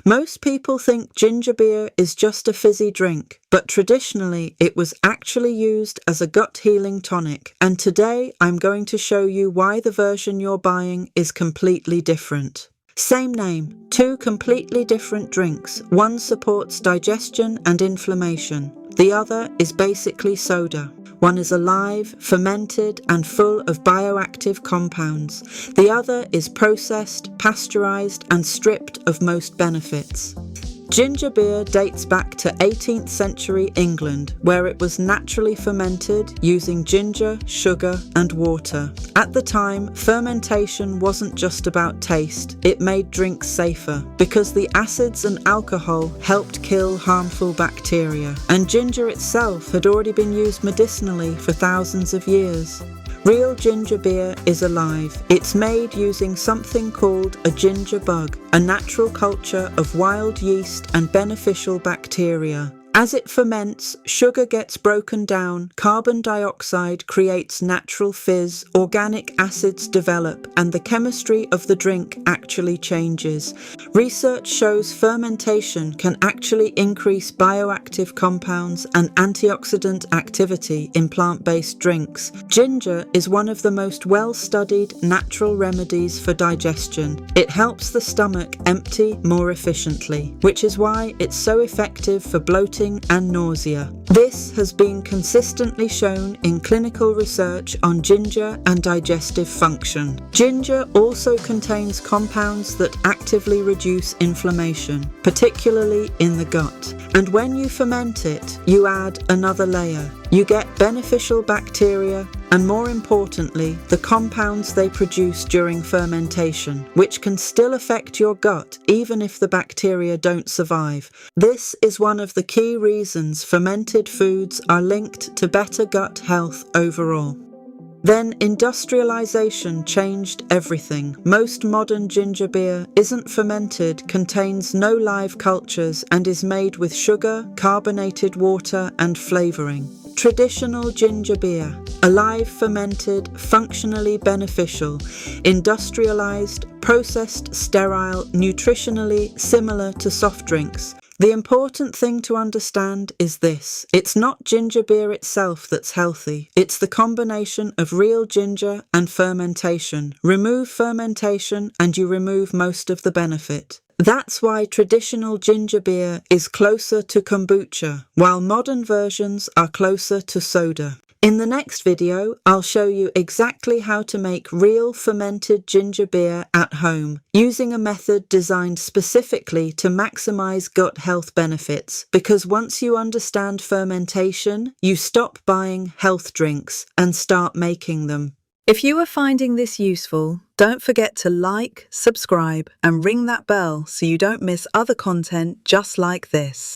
Most people think ginger beer is just a fizzy drink, but traditionally it was actually used as a gut healing tonic, and today I'm going to show you why the version you're buying is completely different. Same name, two completely different drinks. One supports digestion and inflammation. The other is basically soda. One is alive, fermented, and full of bioactive compounds. The other is processed, pasteurized, and stripped of most benefits. Ginger beer dates back to 18th century England, where it was naturally fermented using ginger, sugar, and water. At the time, fermentation wasn't just about taste, it made drinks safer, because the acids and alcohol helped kill harmful bacteria, and ginger itself had already been used medicinally for thousands of years. Real ginger beer is alive. It's made using something called a ginger bug, a natural culture of wild yeast and beneficial bacteria. As it ferments, sugar gets broken down, carbon dioxide creates natural fizz, organic acids develop, and the chemistry of the drink actually changes. Research shows fermentation can actually increase bioactive compounds and antioxidant activity in plant-based drinks. Ginger is one of the most well-studied natural remedies for digestion. It helps the stomach empty more efficiently, which is why it's so effective for bloating and nausea. This has been consistently shown in clinical research on ginger and digestive function. Ginger also contains compounds that actively reduce inflammation, particularly in the gut. And when you ferment it, you add another layer. You get beneficial bacteria and, more importantly, the compounds they produce during fermentation, which can still affect your gut even if the bacteria don't survive. This is one of the key reasons fermented foods are linked to better gut health overall. Then industrialization changed everything. Most modern ginger beer isn't fermented, contains no live cultures, and is made with sugar, carbonated water, and flavoring. Traditional ginger beer, alive, fermented, functionally beneficial, industrialized, processed, sterile, nutritionally similar to soft drinks. The important thing to understand is this: it's not ginger beer itself that's healthy, it's the combination of real ginger and fermentation. Remove fermentation and you remove most of the benefit. That's why traditional ginger beer is closer to kombucha, while modern versions are closer to soda. In the next video, I'll show you exactly how to make real fermented ginger beer at home, using a method designed specifically to maximize gut health benefits, because once you understand fermentation, you stop buying health drinks and start making them. If you are finding this useful, don't forget to like, subscribe, and ring that bell so you don't miss other content just like this.